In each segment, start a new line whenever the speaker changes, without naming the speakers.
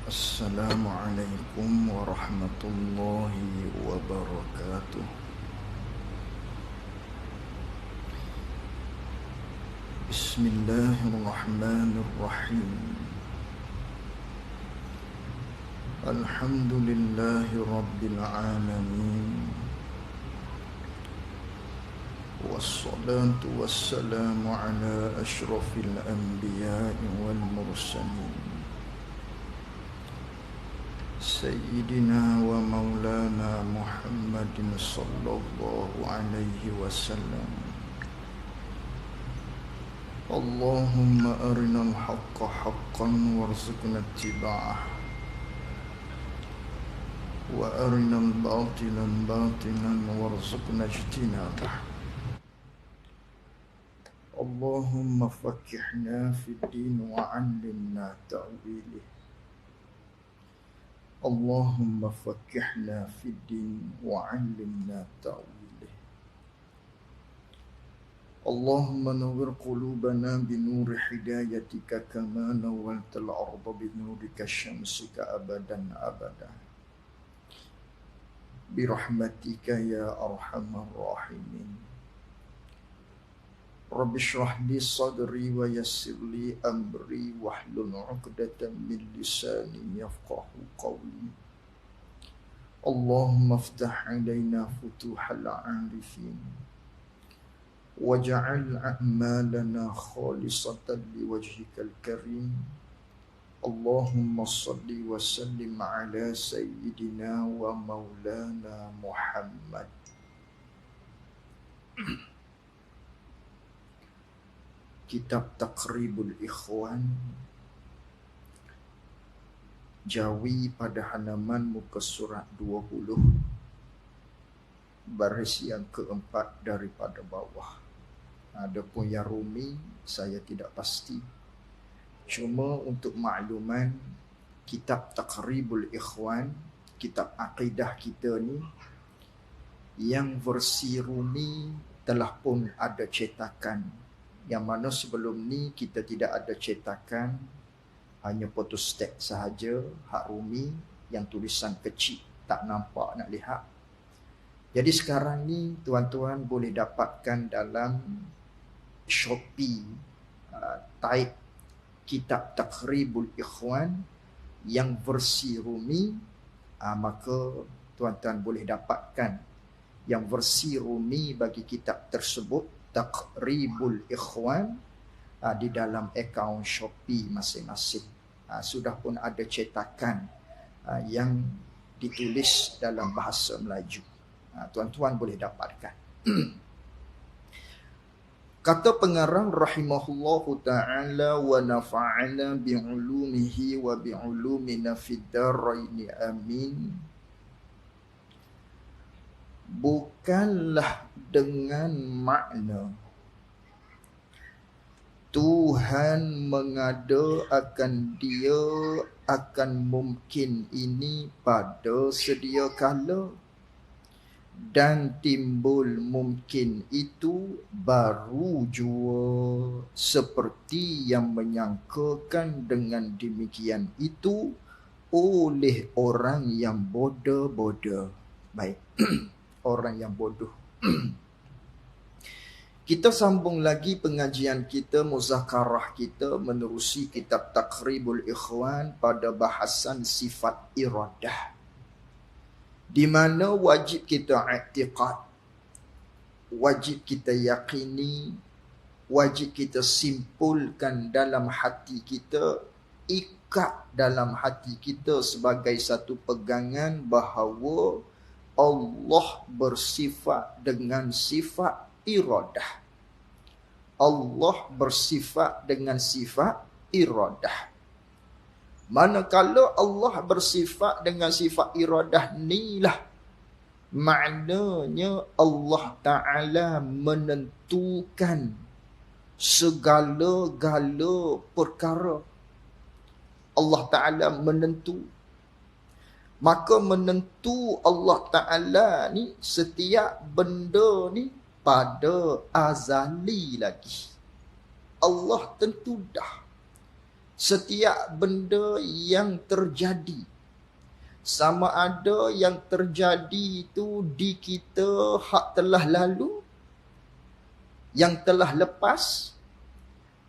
Assalamualaikum warahmatullahi wabarakatuh. Bismillahirrahmanirrahim. Alhamdulillahi rabbil alamin. Wassalatu wassalamu ala ashrafil anbiya'i wal mursalin. Sayyidina wa maulana Muhammadin sallallahu alaihi wasallam. Allahumma arinal haqqa haqqan warzuqna ittiba'ah wa arinal batilan batilan warzuqna ijtinabah. Allahumma faqqihna fid din wa 'allimna ta'wilih. Allahumma faqqihna fid din wa 'allimna ta'wilih. Allahumma nawwir qulubana binuri hidayatika kama nawwaltal arda binurika syamsika abadan abada. Birahmatika ya arhamar rahimin. Rabbi shrah li sadri wa yassir li amri wahlul 'uqdatam min lisani yafqahu qawli. Allahumma iftah 'alaina futuhal 'arifin waj'al a'malana khalisatan liwajhikal karim. Allahumma salli wa sallim ala sayyidina wa maulana Muhammad. Kitab Taqribul Ikhwan, Jawi pada halaman muka surat 20, baris yang keempat daripada bawah. Adapun yang Rumi saya tidak pasti. Cuma untuk makluman, kitab Taqribul Ikhwan, kitab akidah kita ni, yang versi Rumi telah pun ada cetakan. Yang mana sebelum ni kita tidak ada cetakan, hanya photostat sahaja, hak Rumi yang tulisan kecil, tak nampak nak lihat. Jadi sekarang ni tuan-tuan boleh dapatkan dalam Shopee type kitab Taqribul Ikhwan yang versi Rumi, maka tuan-tuan boleh dapatkan yang versi Rumi bagi kitab tersebut Taqribul Ikhwan di dalam akaun Shopee masing-masing. Sudah pun ada cetakan yang ditulis dalam bahasa Melayu. Tuan-tuan boleh dapatkan. Kata pengarang rahimahullahu ta'ala wa nafa'ana bi'ulumihi wa bi'ulumina fid daraini amin. Bukanlah dengan makna Tuhan mengada akan dia akan mungkin ini pada sedia kala, dan timbul mungkin itu baru jua, seperti yang menyangkakan dengan demikian itu oleh orang yang bodoh-bodoh. Baik. Orang yang bodoh. Kita sambung lagi pengajian kita, muzakarah kita menerusi kitab Taqribul Ikhwan pada bahasan sifat iradah, di mana wajib kita i'tiqad, wajib kita yakini, wajib kita simpulkan dalam hati kita, ikat dalam hati kita sebagai satu pegangan bahawa Allah bersifat dengan sifat iradah. Allah bersifat dengan sifat iradah. Manakala Allah bersifat dengan sifat iradah inilah maknanya Allah Ta'ala menentukan segala-gala perkara. Allah Ta'ala menentu. Maka menentu Allah Ta'ala ni setiap benda ni pada azali lagi. Allah tentu dah. Setiap benda yang terjadi, sama ada yang terjadi itu di kita hak telah lalu, yang telah lepas,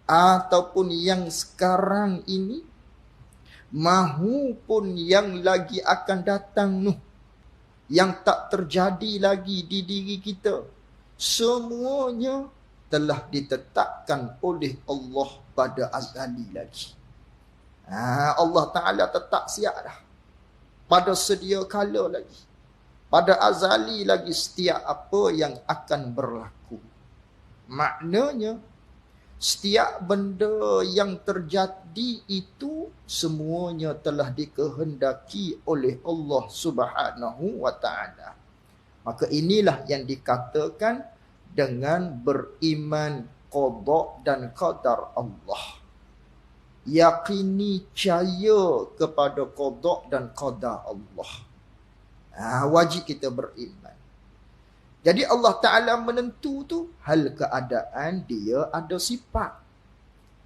ataupun yang sekarang ini, mahupun yang lagi akan datang yang tak terjadi lagi di diri kita, semuanya telah ditetapkan oleh Allah pada azali lagi. Allah Ta'ala tetap siap dah. Pada sedia kala lagi. Pada azali lagi setiap apa yang akan berlaku. Maknanya, setiap benda yang terjadi itu semuanya telah dikehendaki oleh Allah Subhanahu wa Ta'ala. Maka inilah yang dikatakan dengan beriman qada dan qadar Allah. Yakini, percaya kepada qada dan qadar Allah. Wajib kita beriman. Jadi Allah Ta'ala menentu tu hal keadaan dia ada sifat.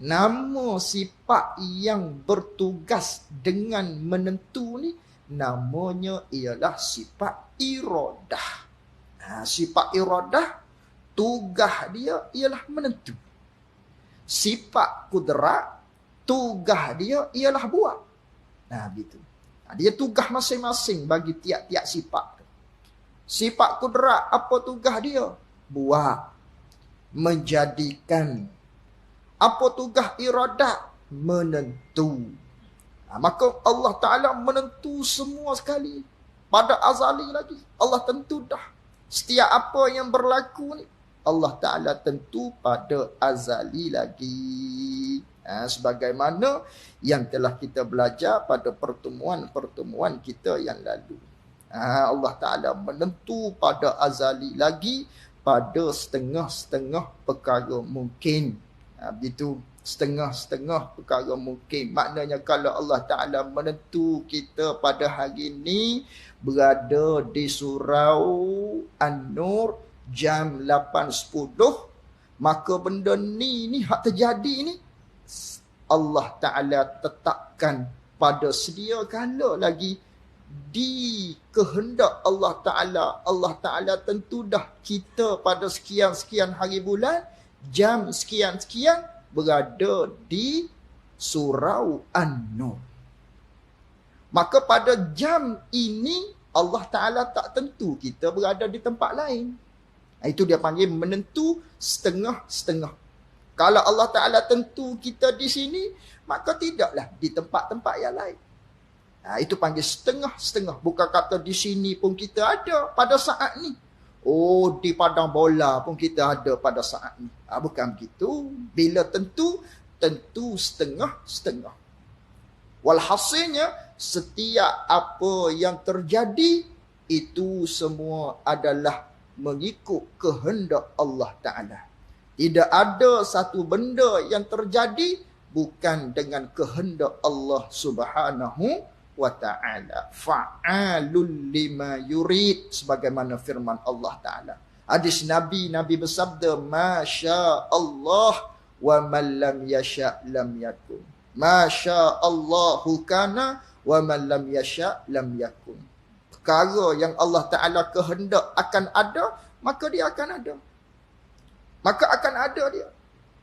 Nama sifat yang bertugas dengan menentu ni namanya ialah sifat iradah. Sifat iradah, tugas dia ialah menentu. Sifat kudrat, tugas dia ialah buat. Begitu. Dia tugas masing-masing bagi tiap-tiap sifat. Sifat kudrat, apa tugas dia? Buat. Menjadikan. Apa tugas iradat? Menentu. Maka Allah Ta'ala menentu semua sekali. Pada azali lagi. Allah tentu dah. Setiap apa yang berlaku ni, Allah Ta'ala tentu pada azali lagi. Sebagaimana yang telah kita belajar pada pertemuan-pertemuan kita yang lalu. Allah Ta'ala menentu pada azali lagi pada setengah-setengah perkara mungkin. Begitu, setengah-setengah perkara mungkin. Maknanya kalau Allah Ta'ala menentu kita pada hari ini berada di surau An-Nur jam 8.10, maka benda ni hak terjadi ni Allah Ta'ala tetapkan pada sedia kala lagi di kehendak Allah Ta'ala. Allah Ta'ala tentu dah kita pada sekian-sekian hari bulan, jam sekian-sekian berada di surau An-Nur. Maka pada jam ini Allah Ta'ala tak tentu kita berada di tempat lain. Itu dia panggil menentu setengah-setengah. Kalau Allah Ta'ala tentu kita di sini, maka tidaklah di tempat-tempat yang lain. Itu panggil setengah-setengah. Bukan kata di sini pun kita ada pada saat ni. Di padang bola pun kita ada pada saat ni. Bukan begitu. Bila tentu setengah-setengah. Walhasilnya, setiap apa yang terjadi, itu semua adalah mengikut kehendak Allah Ta'ala. Tidak ada satu benda yang terjadi bukan dengan kehendak Allah Subhanahu wa Ta'ala. Fa'alul lima yurid, sebagaimana firman Allah Ta'ala. Hadis Nabi bersabda, Masya Allah wa man lam yasha' lam yakun. Masya Allahu kana wa man lam yasha' lam yakun. Perkara yang Allah Ta'ala kehendak akan ada, maka dia akan ada. Maka akan ada dia.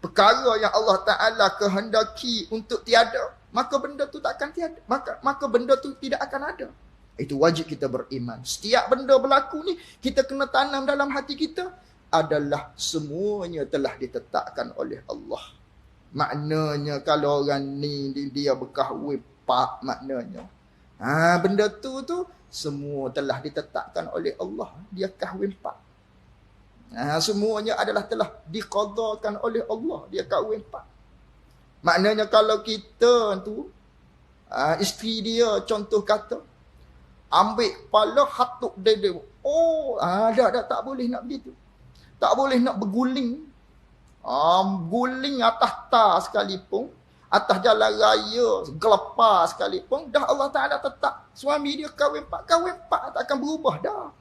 Perkara yang Allah Ta'ala kehendaki untuk tiada, maka benda tu tak akan tiada. Maka benda tu tidak akan ada. Itu wajib kita beriman. Setiap benda berlaku ni, kita kena tanam dalam hati kita, adalah semuanya telah ditetapkan oleh Allah. Maknanya kalau orang ni dia berkahwin pak, maknanya benda tu semua telah ditetapkan oleh Allah. Dia kahwin pak. Semuanya adalah telah diqadakan oleh Allah. Dia kahwin pak. Maknanya kalau kita tu isteri dia contoh kata ambil kepala hatuk dia. Dah tak boleh nak begitu. Tak boleh nak berguling. Guling atas tas sekalipun, atas jalan raya gelepar sekalipun, dah Allah Ta'ala tetap suami dia kahwin pak tak akan berubah dah.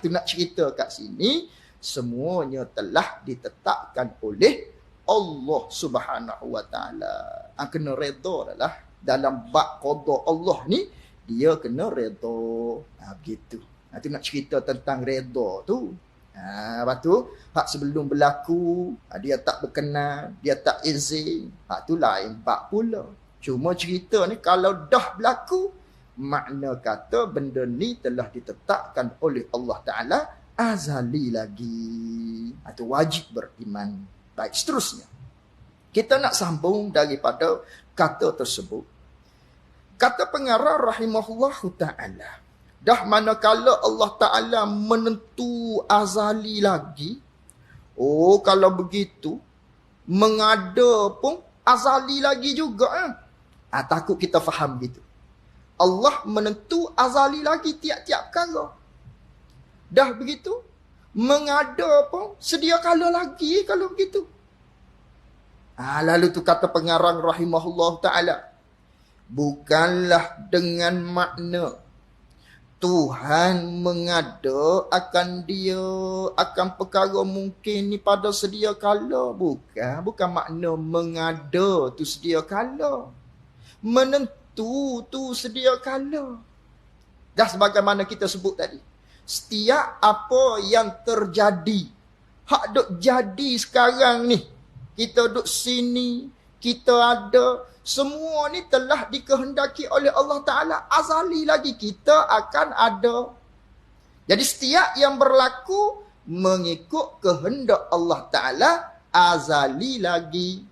Tu nak cerita kat sini, semuanya telah ditetapkan oleh Allah Subhanahu wa taala. Kena redha dah dalam bab qada Allah ni, dia kena redha. Begitu. Itu nak cerita tentang redha tu. Lepas tu, hak sebelum berlaku, dia tak berkenan, dia tak izin. Hak tu lain bab pula. Cuma cerita ni kalau dah berlaku, makna kata benda ni telah ditetapkan oleh Allah Ta'ala azali lagi. Itu wajib beriman. Baik, seterusnya. Kita nak sambung daripada kata tersebut. Kata pengarang rahimahullahu ta'ala. Dah manakala Allah Ta'ala menentu azali lagi. Oh, kalau begitu, mengada pun azali lagi juga. Takut kita faham gitu. Allah menentu azali lagi tiap-tiap kala. Dah begitu, mengada pun sedia kala lagi kalau begitu. Lalu tu kata pengarang rahimahullah ta'ala. Bukanlah dengan makna Tuhan mengada akan dia, akan perkara mungkin ni pada sedia kala. Bukan makna mengada tu sedia kala. Menentu tu sedia kala. Dah sebagaimana kita sebut tadi. Setiap apa yang terjadi, hak duk jadi sekarang ni, kita duk sini, kita ada, semua ni telah dikehendaki oleh Allah Ta'ala. Azali lagi kita akan ada. Jadi setiap yang berlaku mengikut kehendak Allah Ta'ala azali lagi.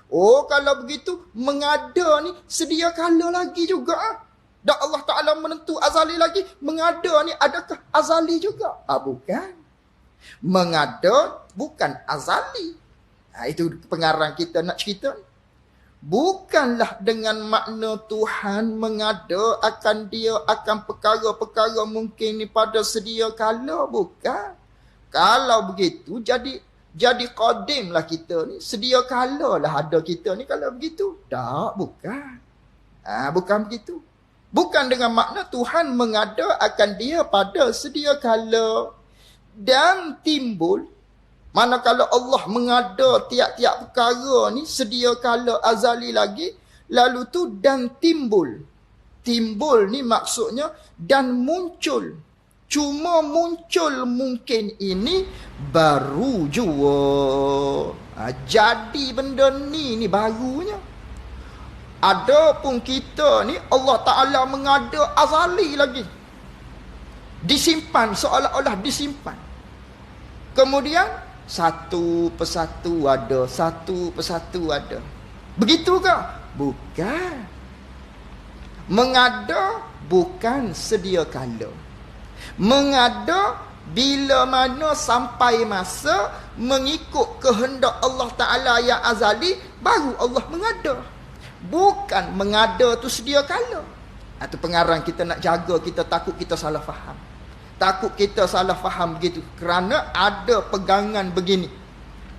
Oh, kalau begitu mengada ni sedia kala lagi juga. Dah Allah Ta'ala menentu azali lagi. Mengada ni adakah azali juga? Bukan. Mengada bukan azali. Itu pengarang kita nak cerita ni. Bukanlah dengan makna Tuhan mengada akan dia, akan perkara-perkara mungkin ni pada sedia kala. Bukan. Kalau begitu, jadi qadim lah kita ni. Sedia kala lah ada kita ni kalau begitu. Tak, bukan. Bukan begitu. Bukan dengan makna Tuhan mengada akan dia pada sedia kala. Dan timbul, manakala Allah mengada tiap-tiap perkara ni sedia kala azali lagi, lalu tu dan timbul. Timbul ni maksudnya dan muncul. Cuma muncul mungkin ini baru jua. Jadi benda ni barunya. Adapun kita ni Allah Ta'ala mengada azali lagi. Disimpan, seolah-olah disimpan. Kemudian satu persatu ada, satu persatu ada. Begitu ke? Bukan. Mengada bukan sedia kala. Mengada bila mana sampai masa mengikut kehendak Allah Ta'ala yang azali, baru Allah mengada. Bukan mengada tu sedia kala. Itu pengarang kita nak jaga, kita takut kita salah faham. Takut kita salah faham begitu. Kerana ada pegangan begini.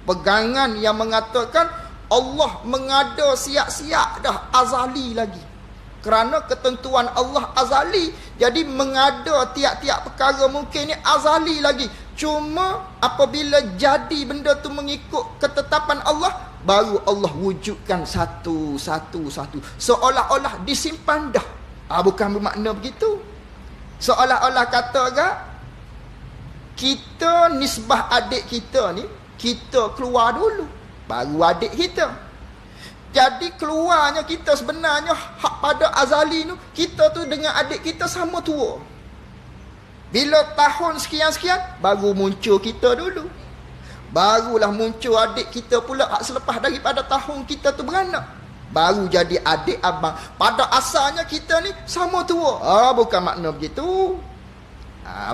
Pegangan yang mengatakan Allah mengada siap-siap dah azali lagi. Kerana ketentuan Allah azali, jadi mengada tiap-tiap perkara mungkin ni azali lagi. Cuma apabila jadi benda tu mengikut ketetapan Allah, baru Allah wujudkan satu-satu. Seolah-olah disimpan dah. Bukan bermakna begitu. Seolah-olah kata agak, kita nisbah adik kita ni, kita keluar dulu, baru adik kita. Jadi keluarnya kita sebenarnya hak pada azali tu, kita tu dengan adik kita sama tua. Bila tahun sekian-sekian, baru muncul kita dulu. Barulah muncul adik kita pula hak selepas daripada tahun kita tu beranak. Baru jadi adik abang. Pada asalnya kita ni sama tua. Bukan makna begitu.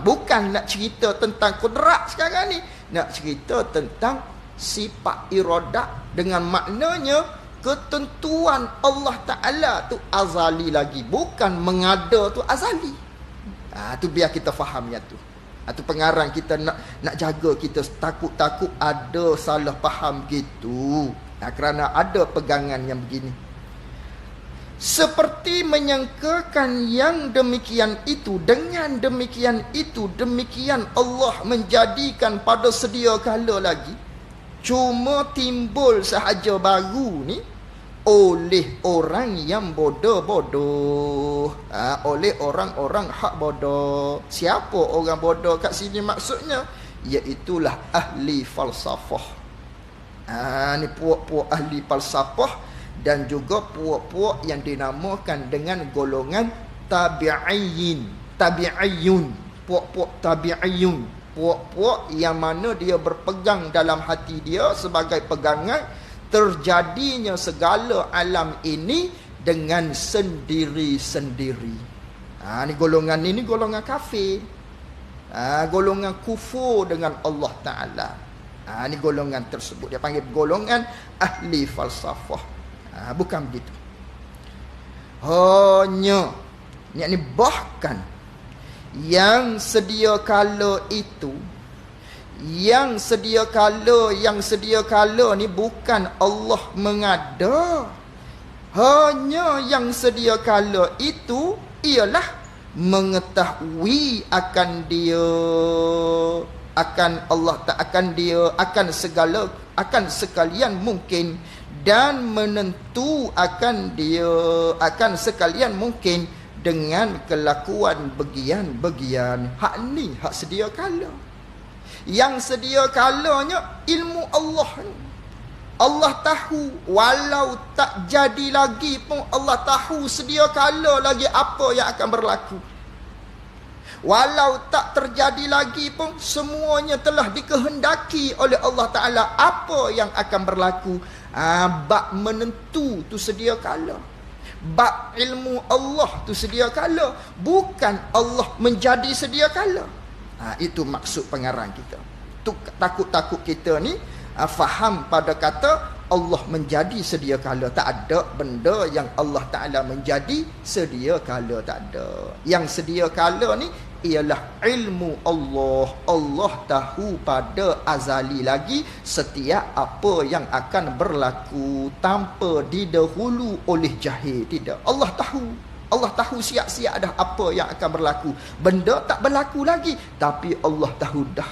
Bukan nak cerita tentang kudrat sekarang ni. Nak cerita tentang sifat iradah dengan maknanya ketentuan Allah Ta'ala tu azali lagi. Bukan mengada tu azali. Tu biar kita faham yang tu. Tu pengarang kita nak jaga kita takut-takut ada salah faham gitu. Kerana ada pegangan yang begini. Seperti menyangkakan yang demikian itu, dengan demikian itu, demikian Allah menjadikan pada sedia kala lagi. Cuma timbul sahaja baru ni oleh orang yang bodoh-bodoh. Oleh orang-orang hak bodoh. Siapa orang bodoh kat sini maksudnya? Iaitulah ahli falsafah. Ni puak-puak ahli falsafah dan juga puak-puak yang dinamakan dengan golongan tabi'iyyin. Tabi'iyun. Puak-puak tabi'iyun. Puak-puak yang mana dia berpegang dalam hati dia sebagai pegangan terjadinya segala alam ini dengan sendiri-sendiri. Ni golongan ini golongan kafir. Golongan kufur dengan Allah Ta'ala. Ni golongan tersebut dia panggil golongan ahli falsafah. Bukan begitu. Hanya yakni bahkan yang sedia kala itu, yang sedia kala ni bukan Allah mengada. Hanya yang sedia kala itu ialah mengetahui akan dia, akan Allah tak akan dia, akan segala, akan sekalian mungkin, dan menentu akan dia, akan sekalian mungkin dengan kelakuan bagian-bagian. Hak ni hak sedia kala. Yang sedia kalanya ilmu Allah ni. Allah tahu, walau tak jadi lagi pun Allah tahu sedia kala lagi apa yang akan berlaku. Walau tak terjadi lagi pun semuanya telah dikehendaki oleh Allah Ta'ala apa yang akan berlaku. Bab menentu tu sedia kala. Bab ilmu Allah tu sedia kala. Bukan Allah menjadi sedia kala. Itu maksud pengarang kita. Tu takut-takut kita ni faham pada kata Allah menjadi sedia kala. Tak ada benda yang Allah Ta'ala menjadi sedia kala. Tak ada. Yang sedia kala ni ialah ilmu Allah. Allah tahu pada azali lagi setiap apa yang akan berlaku tanpa didahulu oleh jahil. Tidak. Allah tahu. Allah tahu siap-siap dah apa yang akan berlaku. Benda tak berlaku lagi, tapi Allah tahu dah.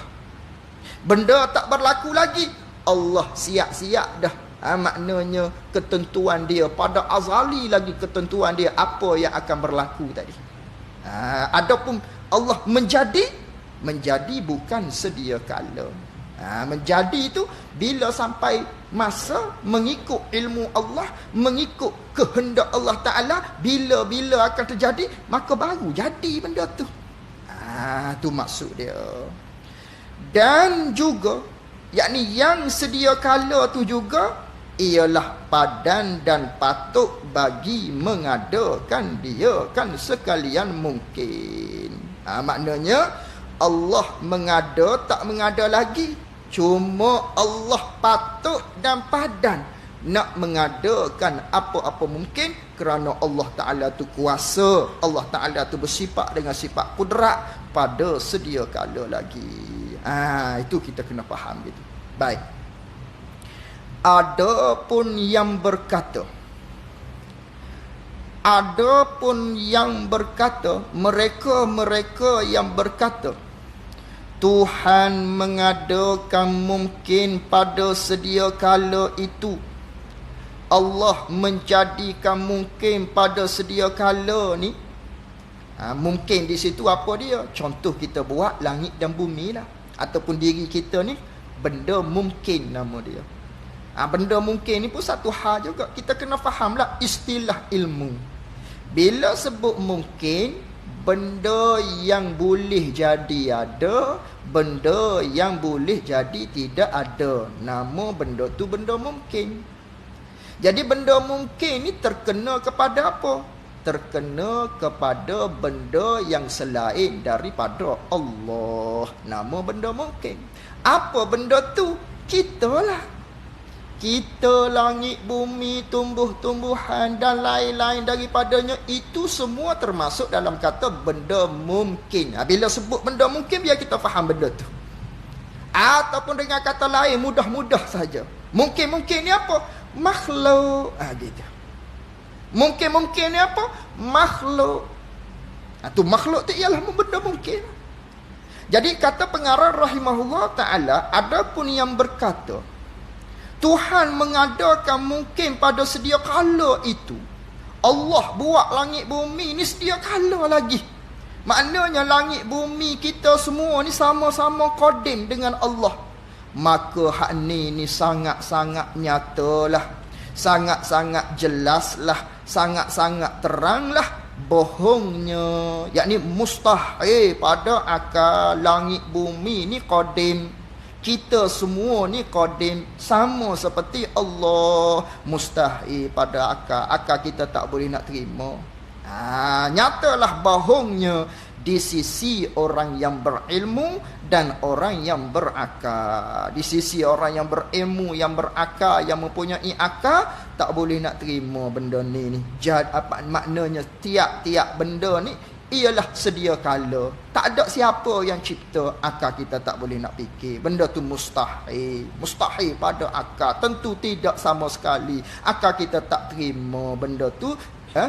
Benda tak berlaku lagi, Allah siap-siap dah. Maknanya ketentuan dia pada azali lagi, ketentuan dia apa yang akan berlaku tadi. Adapun Allah menjadi bukan sedia kala. Menjadi itu bila sampai masa mengikut ilmu Allah, mengikut kehendak Allah Ta'ala, bila-bila akan terjadi, maka baru jadi benda tu. Tu maksud dia. Dan juga yakni yang sedia kala tu juga ialah padan dan patut bagi mengadakan dia kan sekalian mungkin. Maknanya Allah mengada tak mengada lagi, cuma Allah patut dan padan nak mengadakan apa-apa mungkin kerana Allah Ta'ala tu kuasa. Allah Ta'ala tu bersifat dengan sifat kudrat pada sedia kala lagi. Itu kita kena faham gitu. Baik. Adapun yang berkata, mereka yang berkata Tuhan mengadakan mungkin pada sedia kala itu, Allah menjadikan mungkin pada sedia kala ni. Mungkin di situ apa dia? Contoh kita buat langit dan bumi lah, ataupun diri kita ni, benda mungkin nama dia. Benda mungkin ni pun satu hal juga. Kita kena fahamlah istilah ilmu. Bila sebut mungkin, benda yang boleh jadi ada, benda yang boleh jadi tidak ada. Nama benda tu benda mungkin. Jadi benda mungkin ni terkena kepada apa? Terkena kepada benda yang selain daripada Allah. Nama benda mungkin. Apa benda tu? Kita lah. Kita, langit, bumi, tumbuh-tumbuhan dan lain-lain daripadanya, itu semua termasuk dalam kata benda mungkin. Bila sebut benda mungkin, biar kita faham benda tu. Ataupun dengan kata lain, mudah-mudah saja. Mungkin-mungkin ni apa? Makhluk. Gitu. Mungkin-mungkin ni apa? Makhluk. Tu makhluk tu ialah benda mungkin. Jadi kata pengarang rahimahullah ta'ala, adapun yang berkata Tuhan mengadakan mungkin pada sedia kala itu. Allah buat langit bumi ni sedia kala lagi. Maknanya langit bumi kita semua ni sama-sama qadim dengan Allah. Maka hak ni sangat-sangat nyatalah, sangat-sangat jelaslah, sangat-sangat teranglah bohongnya, yakni mustahil pada akal langit bumi ni qadim. Kita semua ni qadim, sama seperti Allah. Mustahil pada akal kita tak boleh nak terima. Nyatalah bohongnya di sisi orang yang berilmu dan orang yang berakal. Di sisi orang yang berilmu, yang berakal, yang mempunyai akal, tak boleh nak terima benda ni. Apa maknanya tiap-tiap benda ni ialah sedia kala. Tak ada siapa yang cipta, akal kita tak boleh nak fikir. Benda tu mustahil. Mustahil pada akal. Tentu tidak sama sekali. Akal kita tak terima benda tu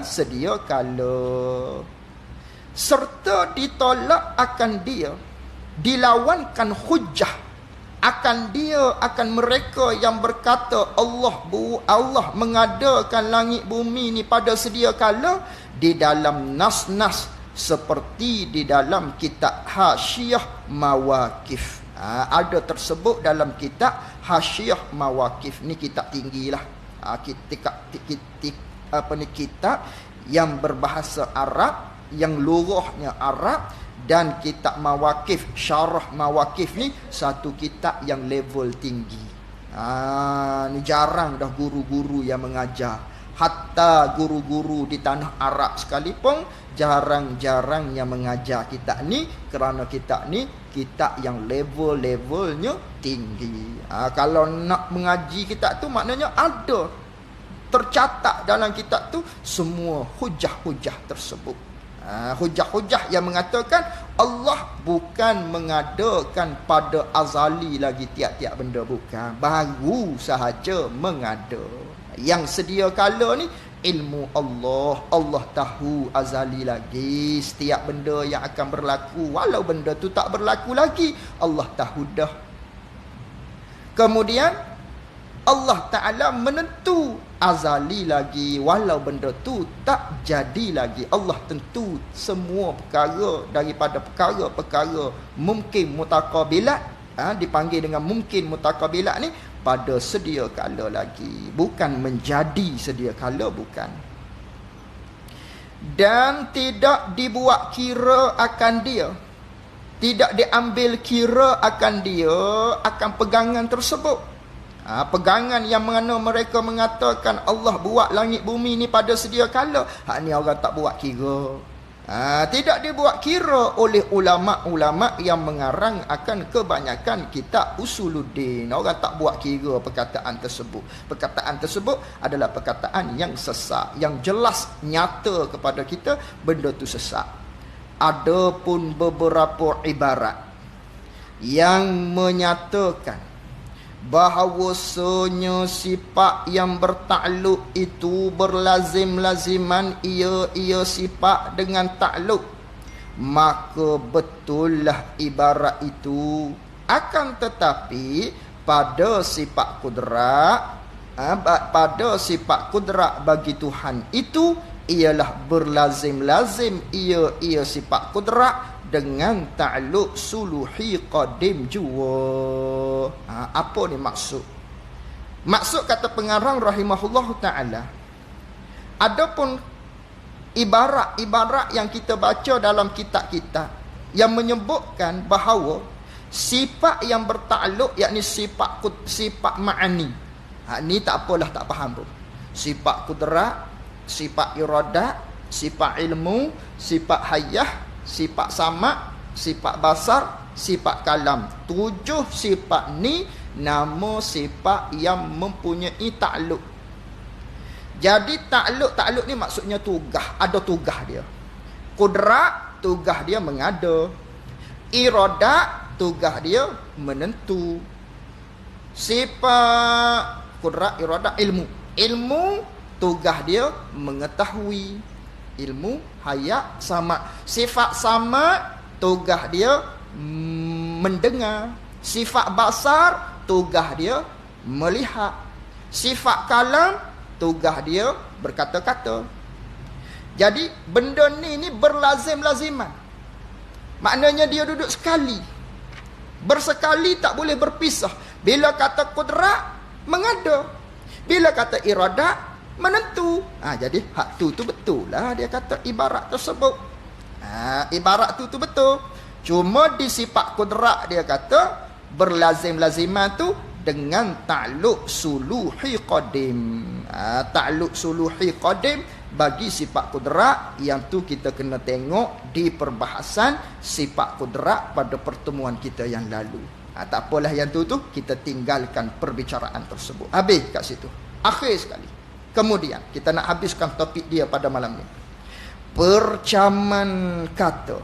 sedia kala. Serta ditolak akan dia, dilawankan hujah akan dia, akan mereka yang berkata Allah mengadakan langit bumi ni pada sedia kala, di dalam nas-nas seperti di dalam kitab Hasyiah Mawaqif. Ada tersebut dalam kitab Hasyiah Mawaqif. Ni kitab tinggilah. Kitab yang berbahasa Arab, yang lughahnya Arab, dan kitab Mawaqif, syarah Mawaqif ni satu kitab yang level tinggi. Ni jarang dah guru-guru yang mengajar. Hatta guru-guru di tanah Arab sekalipun jarang-jarang yang mengajar kitab ni, kerana kitab ni kitab yang levelnya tinggi. Kalau nak mengaji kitab tu, maknanya ada tercatat dalam kitab tu semua hujah-hujah tersebut. Hujah-hujah yang mengatakan Allah bukan mengadakan pada azali lagi tiap-tiap benda, bukan. Baru sahaja mengada. Yang sedia kala ni ilmu Allah. Allah tahu azali lagi setiap benda yang akan berlaku. Walau benda tu tak berlaku lagi, Allah tahu dah. Kemudian Allah Ta'ala menentu azali lagi, walau benda tu tak jadi lagi. Allah tentu semua perkara daripada perkara-perkara mungkin mutaqabilat, dipanggil dengan mungkin mutaqabilat ni, pada sedia kala lagi, bukan menjadi sedia kala, bukan. Dan tidak dibuat kira akan dia, tidak diambil kira akan dia, akan pegangan tersebut. Pegangan yang mana mereka mengatakan Allah buat langit bumi ni pada sedia kala, hak ni orang tak buat kira. Tidak dibuat kira oleh ulama-ulama yang mengarang akan kebanyakan kitab Usuluddin. Orang tak buat kira perkataan tersebut. Perkataan tersebut adalah perkataan yang sesat, yang jelas nyata kepada kita benda tu sesat. Adapun beberapa ibarat yang menyatakan bahawasanya sifat yang bertakluk itu berlazim-laziman ia sifat dengan takluk, maka betullah ibarat itu. Akan tetapi pada sifat kudrat bagi Tuhan itu ialah berlazim-lazim ia sifat kudrat dengan ta'alluq suluhi qadim jua. Apa ni maksud? Maksud kata pengarang rahimahullah ta'ala, adapun ibarat-ibarat yang kita baca dalam kitab-kitab yang menyebutkan bahawa sifat yang bertakluk, yakni sifat ma'ani. Ni tak apalah, tak faham pun. Sifat kudrat, sifat iradat, sifat ilmu, sifat hayah, sifat sama, sifat basar, sifat kalam. 7 sifat ni nama sifat yang mempunyai takluk. Jadi takluk ni maksudnya tugas, ada tugas dia. Kudrat, tugas dia mengada. Iradat, tugas dia menentu. Sifat kudrat, iradat, ilmu, tugas dia mengetahui. Ilmu, hayat, sama. Sifat sama, tugas dia mendengar. Sifat basar, tugas dia melihat. Sifat kalam, tugas dia berkata-kata. Jadi benda ni berlazim-laziman. Maknanya dia duduk sekali. Bersekali tak boleh berpisah. Bila kata kudrat, mengada. Bila kata iradat, menentu. Jadi hak tu betul lah dia kata ibarat tersebut. Ibarat tu betul. Cuma di sifat kudrat dia kata berlazim-laziman tu dengan ta'luk suluhi qadim. Ta'luk suluhi qadim bagi sifat kudrat, yang tu kita kena tengok di perbahasan sifat kudrat pada pertemuan kita yang lalu. Tak apalah yang tu kita tinggalkan perbicaraan tersebut. Habis kat situ. Akhir sekali. Kemudian kita nak habiskan topik dia pada malam ni. Percaman kata.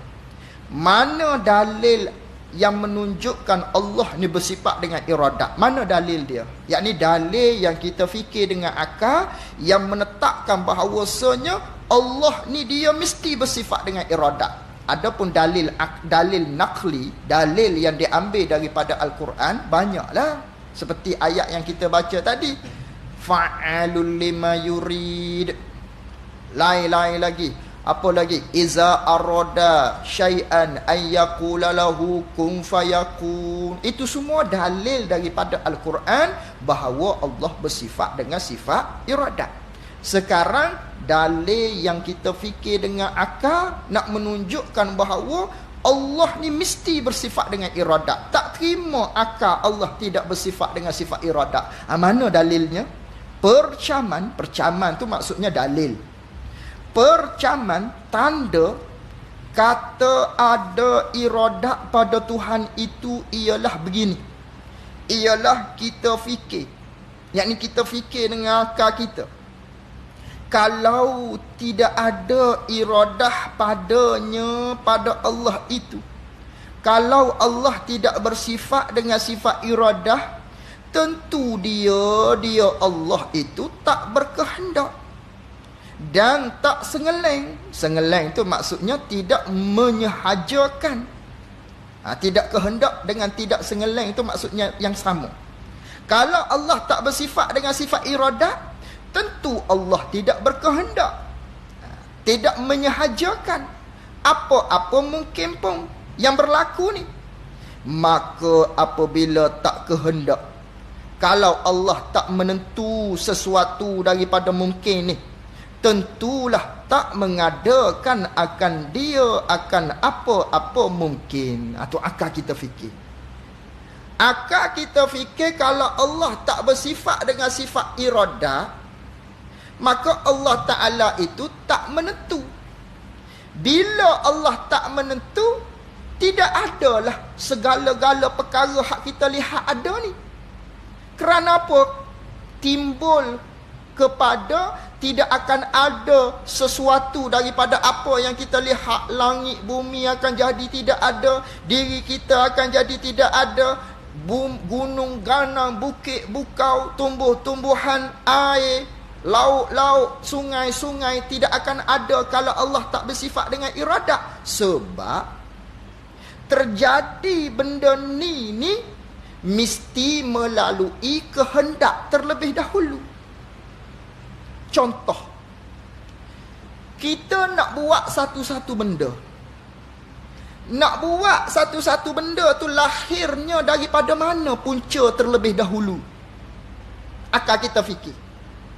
Mana dalil yang menunjukkan Allah ni bersifat dengan iradat? Mana dalil dia? Yakni dalil yang kita fikir dengan akal, yang menetapkan bahawasanya Allah ni dia mesti bersifat dengan iradat. Adapun dalil naqli, dalil yang diambil daripada Al-Quran, banyaklah. Seperti ayat yang kita baca tadi, fa'alul lima yurid. Lain-lain lagi. Apa lagi? Iza arada syai'an ayyakula lahu kun fayakun. Itu semua dalil daripada Al-Quran bahawa Allah bersifat dengan sifat iradat. Sekarang dalil yang kita fikir dengan akal nak menunjukkan bahawa Allah ni mesti bersifat dengan iradat. Tak terima akal Allah tidak bersifat dengan sifat iradat. Mana dalilnya? Percaman tu maksudnya dalil. Percaman, tanda kata ada iradat pada Tuhan itu ialah begini. Ialah kita fikir. Yakni kita fikir dengan akal kita. Kalau tidak ada iradah padanya, pada Allah itu, kalau Allah tidak bersifat dengan sifat iradah, tentu dia Allah itu tak berkehendak dan tak sengeleng. Sengeleng itu maksudnya tidak menyehajakan. Tidak kehendak dengan tidak sengeleng itu maksudnya yang sama. Kalau Allah tak bersifat dengan sifat iradat, tentu Allah tidak berkehendak, tidak menyehajakan apa-apa mungkin pun yang berlaku ni. Maka apabila tak kehendak, kalau Allah tak menentu sesuatu daripada mungkin ni, tentulah tak mengadakan akan dia akan apa-apa mungkin. Itu akal kita fikir. Akal kita fikir kalau Allah tak bersifat dengan sifat iradah, maka Allah Ta'ala itu tak menentu. Bila Allah tak menentu, tidak adalah segala-gala perkara hak kita lihat ada ni. Kerana apa? Timbul kepada tidak akan ada sesuatu daripada apa yang kita lihat. Langit, bumi akan jadi tidak ada. Diri kita akan jadi tidak ada. Gunung, ganang, bukit, bukau, tumbuh-tumbuhan, air, laut-laut, sungai-sungai tidak akan ada kalau Allah tak bersifat dengan iradat. Sebab terjadi benda ni mesti melalui kehendak terlebih dahulu. Contoh, kita nak buat satu-satu benda. Nak buat satu-satu benda tu lahirnya daripada mana punca terlebih dahulu? Akal kita fikir.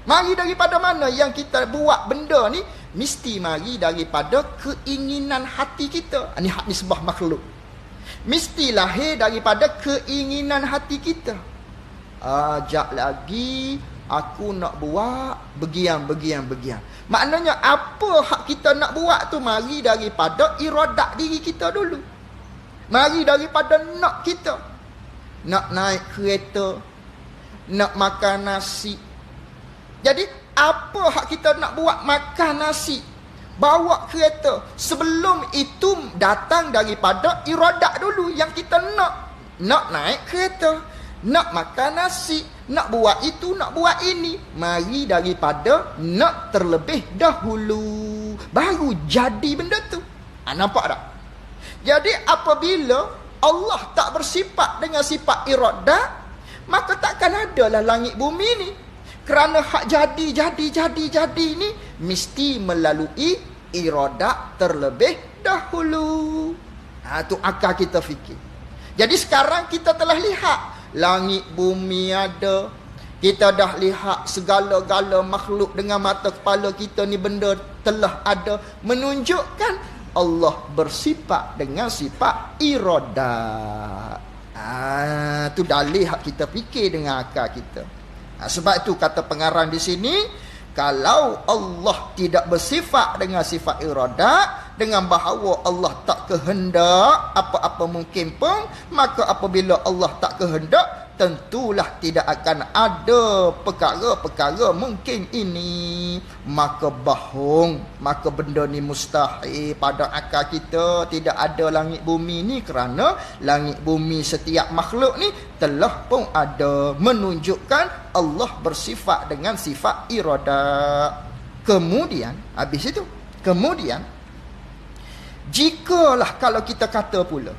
Mari daripada mana yang kita buat benda ni? Mesti mari daripada keinginan hati kita. Ini hak nisbah makhluk. Mesti lahir daripada keinginan hati kita. Ajak lagi, aku nak buat begian. Maknanya apa hak kita nak buat tu mari daripada iradat diri kita dulu. Mari daripada nak kita. Nak naik kereta, nak makan nasi. Jadi apa hak kita nak buat makan nasi, bawa kereta, sebelum itu datang daripada iradat dulu yang kita nak naik kereta, nak makan nasi, nak buat itu, nak buat ini. Mari daripada nak terlebih dahulu, baru jadi benda tu. Nampak tak? Jadi apabila Allah tak bersifat dengan sifat iradat, maka takkan adalah langit bumi ni. Kerana hak jadi ni mesti melalui iradat terlebih dahulu. Tu akal kita fikir. Jadi sekarang kita telah lihat langit bumi ada. Kita dah lihat segala-gala makhluk dengan mata kepala kita ni, benda telah ada, menunjukkan Allah bersifat dengan sifat iradat. Tu dalih hak kita fikir dengan akal kita. Sebab itu kata pengarang di sini, kalau Allah tidak bersifat dengan sifat iradat, dengan bahawa Allah tak kehendak apa-apa mungkin pun, maka apabila Allah tak kehendak, tentulah tidak akan ada perkara-perkara mungkin ini. Maka bohong, maka benda ni mustahil pada akal kita. Tidak ada langit bumi ni, kerana langit bumi setiap makhluk ni telah pun ada, menunjukkan Allah bersifat dengan sifat iradat. Kemudian jikalah kalau kita kata pula,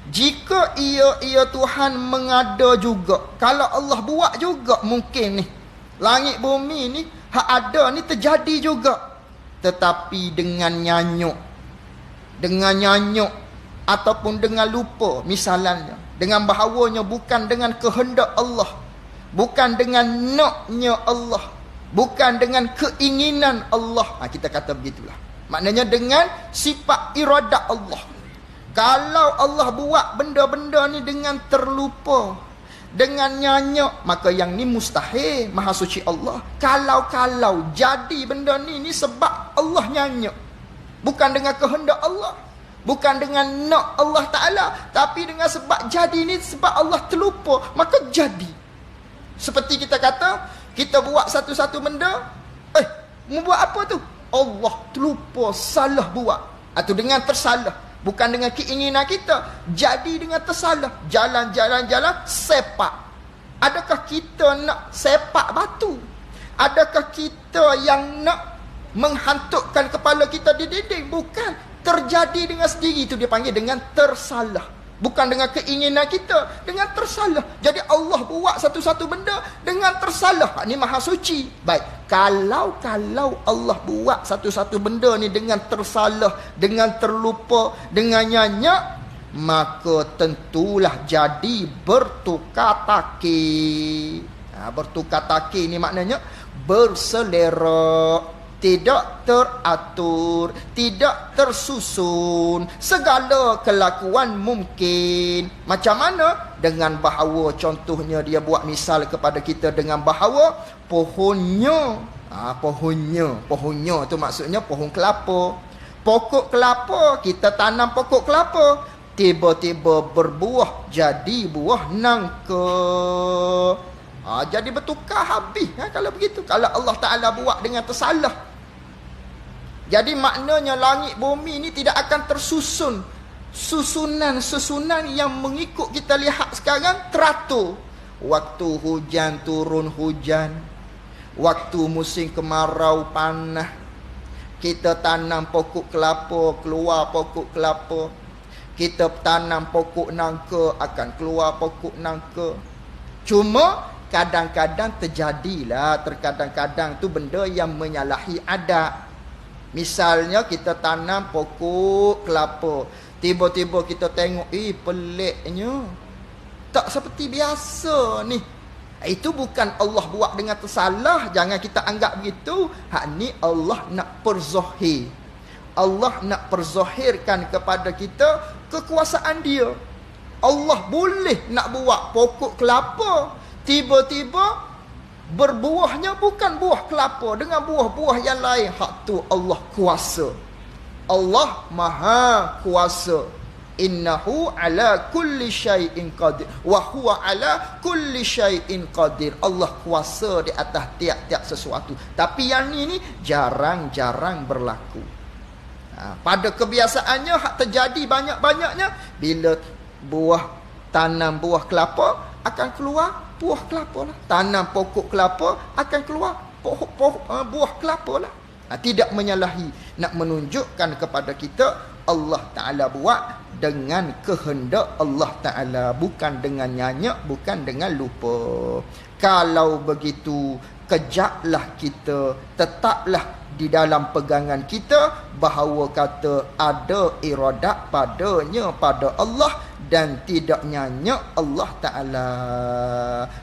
jika ia Tuhan mengada juga, kalau Allah buat juga mungkin ni langit bumi ni hak ada ni terjadi juga, tetapi dengan nyanyuk ataupun dengan lupa, misalnya dengan bahawanya bukan dengan kehendak Allah, bukan dengan naknya Allah, bukan dengan keinginan Allah. Kita kata begitulah, maknanya dengan sifat iradat Allah. Kalau Allah buat benda-benda ni dengan terlupa, dengan nyanyak, maka yang ni mustahil. Maha suci Allah. Kalau jadi benda ni sebab Allah nyanyak, bukan dengan kehendak Allah, bukan dengan nak Allah Ta'ala, tapi dengan sebab jadi ni sebab Allah terlupa, maka jadi. Seperti kita kata, kita buat satu-satu benda, membuat apa tu? Allah terlupa, salah buat. Atau dengan tersalah, bukan dengan keinginan kita, jadi dengan tersalah. Jalan, sepak. Adakah kita nak sepak batu? Adakah kita yang nak menghantukkan kepala kita di dinding? Bukan. Terjadi dengan sendiri, itu dia panggil dengan tersalah. Bukan dengan keinginan kita, dengan tersalah. Jadi Allah buat satu-satu benda dengan tersalah. Ini maha suci. Baik, kalau Allah buat satu-satu benda ni dengan tersalah, dengan terlupa, dengan nyanyak, maka tentulah jadi bertukar taki. Bertukar taki ni maknanya berselera, tidak teratur, tidak tersusun, segala kelakuan mungkin. Macam mana? Dengan bahawa contohnya dia buat misal kepada kita dengan bahawa pohonnya, pohonnya tu maksudnya pohon kelapa. Pokok kelapa, kita tanam pokok kelapa, tiba-tiba berbuah, jadi buah nangka. Jadi bertukar habis kalau begitu. Kalau Allah Ta'ala buat dengan tersalah, jadi maknanya langit bumi ni tidak akan tersusun. Susunan yang mengikut kita lihat sekarang teratur. Waktu hujan turun hujan, waktu musim kemarau panas, kita tanam pokok kelapa, keluar pokok kelapa. Kita tanam pokok nangka, akan keluar pokok nangka. Cuma kadang-kadang terjadilah, terkadang-kadang tu benda yang menyalahi adat. Misalnya kita tanam pokok kelapa, tiba-tiba kita tengok, peliknya, tak seperti biasa ni. Itu bukan Allah buat dengan tersalah, jangan kita anggap begitu. Hak ni Allah nak perzahir. Allah nak perzahirkan kepada kita kekuasaan dia. Allah boleh nak buat pokok kelapa, tiba-tiba berbuahnya bukan buah kelapa, dengan buah-buah yang lain. Hak tu Allah kuasa. Allah maha kuasa. Innahu ala kulli syai'in qadir. Wa huwa ala kulli syai'in qadir. Allah kuasa di atas tiap-tiap sesuatu. Tapi yang ni jarang-jarang berlaku. Pada kebiasaannya hak terjadi banyak-banyaknya bila tanam buah kelapa akan keluar buah kelapa lah. Tanam pokok kelapa akan keluar buah kelapa lah. Tidak menyalahi. Nak menunjukkan kepada kita Allah Ta'ala buat dengan kehendak Allah Ta'ala, bukan dengan nyanyak, bukan dengan lupa. Kalau begitu, kejaklah kita, tetaplah di dalam pegangan kita bahawa kata ada iradat padanya, pada Allah, dan tidak nyanyak Allah Ta'ala.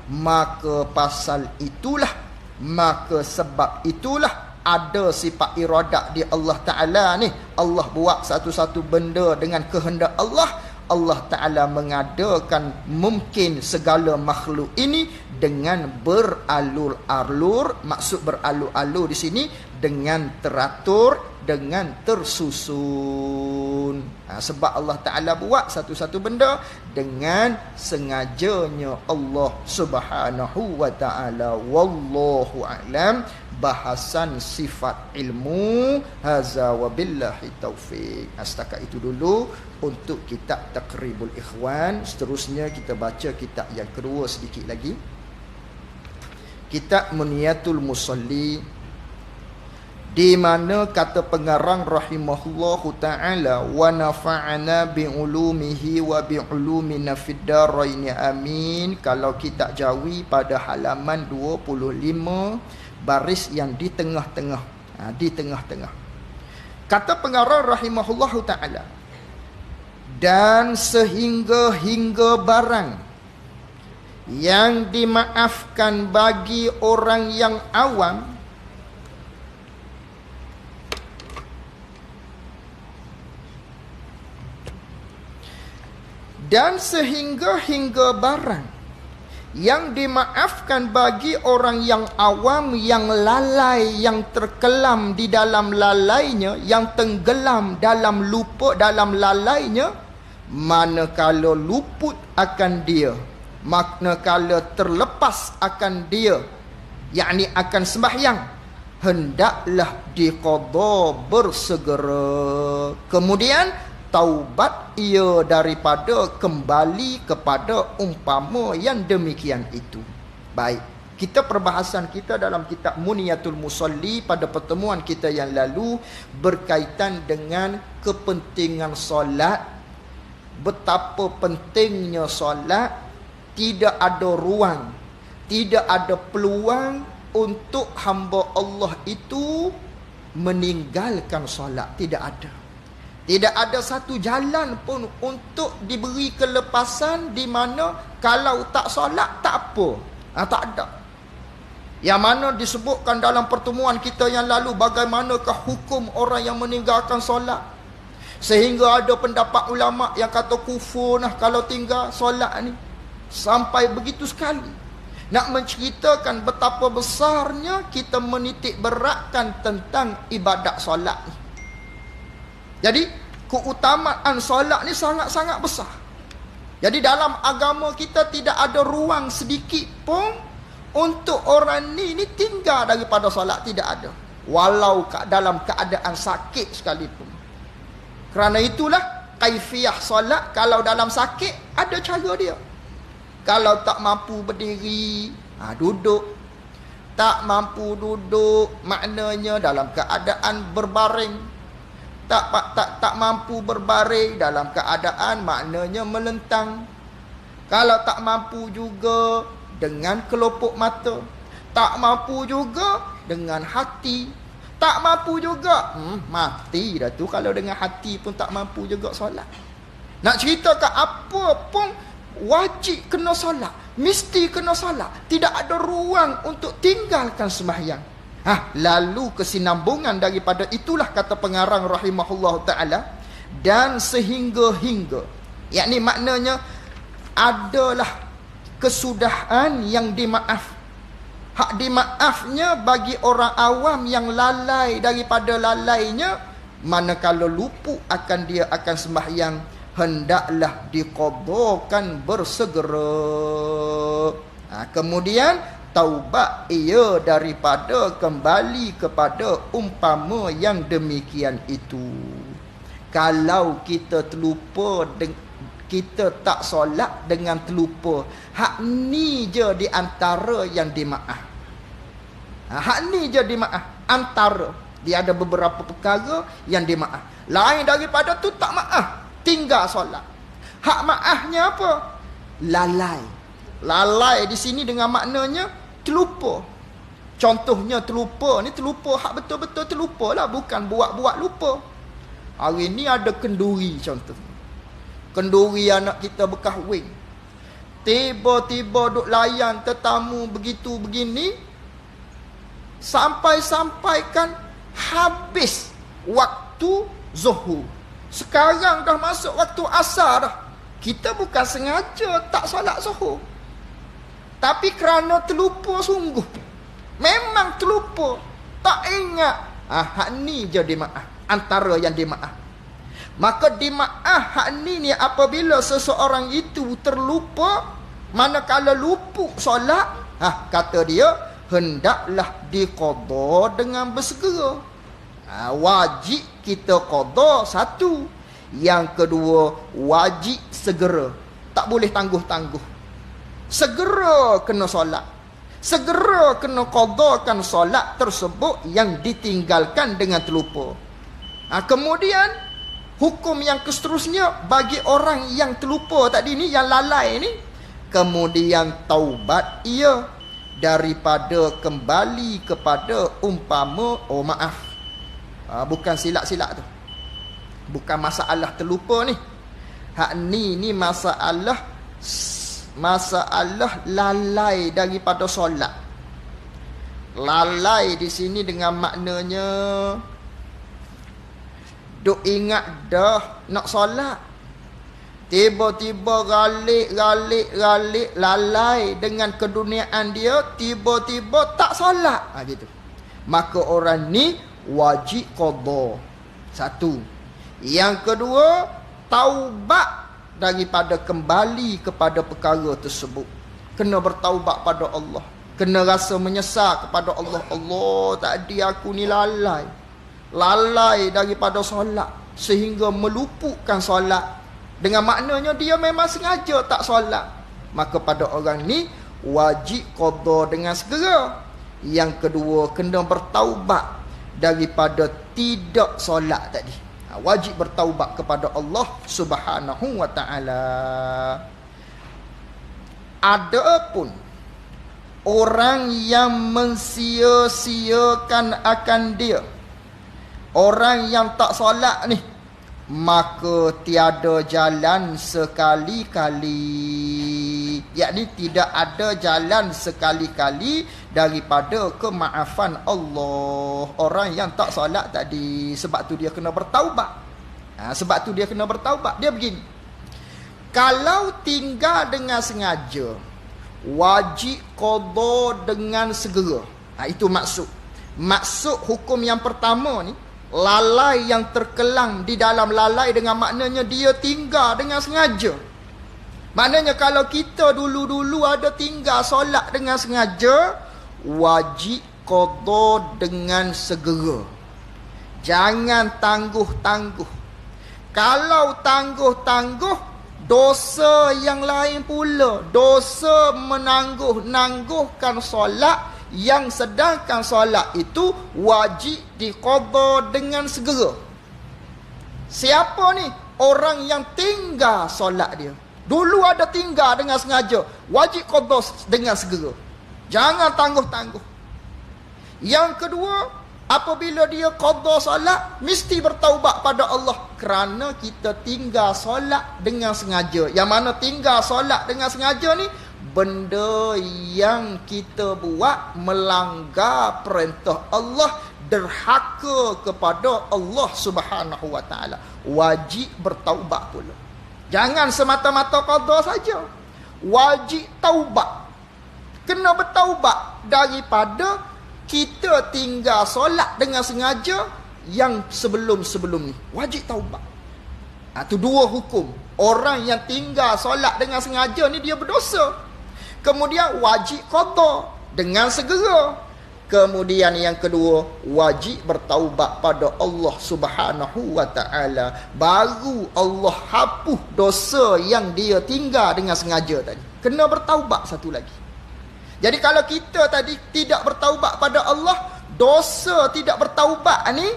Maka pasal itulah, maka sebab itulah ada sifat iradat di Allah Ta'ala ni. Allah buat satu-satu benda dengan kehendak Allah. Allah Ta'ala mengadakan mungkin segala makhluk ini dengan beralur-alur. Maksud beralur-alur di sini dengan teratur, dengan tersusun. Sebab Allah Ta'ala buat satu-satu benda dengan sengajanya Allah Subhanahu wa Ta'ala. Wallahu a'lam. Bahasan sifat ilmu. Haza wa billahi taufiq. Setakat itu dulu untuk kitab Taqribul Ikhwan. Seterusnya kita baca kitab yang kedua sedikit lagi, kitab Muniyatul Musalli, di mana kata pengarang rahimahullahu ta'ala, wa nafa'ana bi'ulumihi wa bi'ulumina fid daraini amin. Kalau kita jawi pada halaman 25, baris yang di tengah-tengah, di tengah-tengah. Kata pengarang rahimahullahu ta'ala, dan sehingga-hingga barang yang dimaafkan bagi orang yang awam, dan sehingga-hingga barang yang dimaafkan bagi orang yang awam, yang lalai, yang terkelam di dalam lalainya, yang tenggelam dalam lupa dalam lalainya, manakala luput akan dia, manakala terlepas akan dia, yakni akan sembahyang, hendaklah diqada bersegera. Kemudian taubat ia daripada kembali kepada umpama yang demikian itu. Baik, kita perbahasan kita dalam kitab Muniyatul Musalli pada pertemuan kita yang lalu berkaitan dengan kepentingan solat. Betapa pentingnya solat. Tidak ada ruang, tidak ada peluang untuk hamba Allah itu meninggalkan solat. Tidak ada. Tidak ada satu jalan pun untuk diberi kelepasan di mana kalau tak solat tak apa. Tak ada. Yang mana disebutkan dalam pertemuan kita yang lalu, bagaimanakah hukum orang yang meninggalkan solat. Sehingga ada pendapat ulama yang kata kufur kalau tinggal solat ni. Sampai begitu sekali. Nak menceritakan betapa besarnya kita menitik beratkan tentang ibadat solat ni. Jadi keutamaan solat ni sangat-sangat besar. Jadi dalam agama kita tidak ada ruang sedikit pun untuk orang ni tinggal daripada solat. Tidak ada. Walau dalam keadaan sakit sekalipun. Kerana itulah kaifiyah solat, kalau dalam sakit ada cara dia. Kalau tak mampu berdiri, duduk. Tak mampu duduk, maknanya dalam keadaan berbaring. Tak mampu berbaring, dalam keadaan maknanya melentang. Kalau tak mampu juga dengan kelopak mata. Tak mampu juga dengan hati. Tak mampu juga, mati dah tu kalau dengan hati pun tak mampu juga solat. Nak ceritakan apa pun wajib kena solat, mesti kena solat. Tidak ada ruang untuk tinggalkan sembahyang. Lalu kesinambungan daripada itulah kata pengarang rahimahullah ta'ala, dan sehingga-hingga, yakni maknanya adalah kesudahan yang dimaaf. Hak dimaafnya bagi orang awam yang lalai daripada lalainya, manakala lupa akan dia akan sembahyang, hendaklah diqadakan bersegera. Kemudian taubat ia daripada kembali kepada umpama yang demikian itu. Kalau kita terlupa, kita tak solat dengan terlupa, hak ni je di antara yang dimaaf. Hak ni je dimaaf antara. Dia ada beberapa perkara yang dia maaf. Lain daripada tu tak maaf, tinggal solat. Hak maafnya apa? Lalai. Lalai di sini dengan maknanya terlupa. Contohnya terlupa ni, terlupa hak betul-betul terlupa lah, bukan buat-buat lupa. Hari ni ada kenduri contoh. Kenduri anak kita berkahwin. Tiba-tiba duk layan tetamu begitu begini, sampai-sampaikan habis waktu zuhur. Sekarang dah masuk waktu asar dah. Kita bukan sengaja tak solat zuhur, tapi kerana terlupa sungguh. Memang terlupa, tak ingat. Hak ni je dimaaf, antara yang dimaaf. Maka dimaaf hak ni apabila seseorang itu terlupa, manakala luput solat, kata dia hendaklah diqada dengan bersegera. Wajib kita qada satu. Yang kedua, wajib segera. Tak boleh tangguh-tangguh. Segera kena solat. Segera kena qadakan solat tersebut yang ditinggalkan dengan terlupa. Kemudian hukum yang seterusnya bagi orang yang terlupa tadi ni, yang lalai ni, kemudian taubat ia daripada kembali kepada umpama bukan silap-silap tu, bukan masalah terlupa ni. Hak ni masalah lalai daripada solat. Lalai di sini dengan maknanya duk ingat dah nak solat, tiba-tiba galik, lalai dengan keduniaan dia, tiba-tiba tak solat, gitu. Maka orang ni wajib qada. Satu. Yang kedua, taubat daripada kembali kepada perkara tersebut. Kena bertaubat pada Allah. Kena rasa menyesal kepada Allah. Allah, tadi aku ni lalai daripada solat sehingga meluputkan solat. Dengan maknanya dia memang sengaja tak solat. Maka pada orang ni wajib qada dengan segera. Yang kedua, kena bertaubat daripada tidak solat tadi. Wajib bertaubat kepada Allah Subhanahu wa ta'ala. Adapun orang yang mensia-siakan akan dia, orang yang tak solat ni, maka tiada jalan sekali-kali, yakni tidak ada jalan sekali-kali daripada kemaafan Allah. Orang yang tak solat tadi, sebab tu dia kena bertaubat. Dia begini, kalau tinggal dengan sengaja, wajib qada dengan segera. Itu maksud hukum yang pertama ni. Lalai yang terkelang di dalam lalai dengan maknanya dia tinggal dengan sengaja. Maknanya kalau kita dulu-dulu ada tinggal solat dengan sengaja, wajib qada dengan segera. Jangan tangguh-tangguh. Kalau tangguh-tangguh, dosa yang lain pula. Dosa menangguh-nangguhkan solat, yang sedangkan solat itu wajib diqada dengan segera. Siapa ni? Orang yang tinggal solat dia. Dulu ada tinggal dengan sengaja, wajib qada dengan segera. Jangan tangguh-tangguh. Yang kedua, apabila dia qada solat, mesti bertaubat pada Allah. Kerana kita tinggal solat dengan sengaja. Yang mana tinggal solat dengan sengaja ni, benda yang kita buat melanggar perintah Allah, derhaka kepada Allah Subhanahu wa ta'ala. Wajib bertaubat pula. Jangan semata-mata qada saja. Wajib taubat. Kena bertaubat daripada kita tinggal solat dengan sengaja yang sebelum-sebelum ni. Wajib taubat. Itu dua hukum. Orang yang tinggal solat dengan sengaja ni dia berdosa. Kemudian wajib qada dengan segera. Kemudian yang kedua, wajib bertaubat pada Allah Subhanahu wa ta'ala. Baru Allah hapus dosa yang dia tinggal dengan sengaja tadi. Kena bertaubat satu lagi. Jadi kalau kita tadi tidak bertaubat pada Allah, dosa tidak bertaubat ni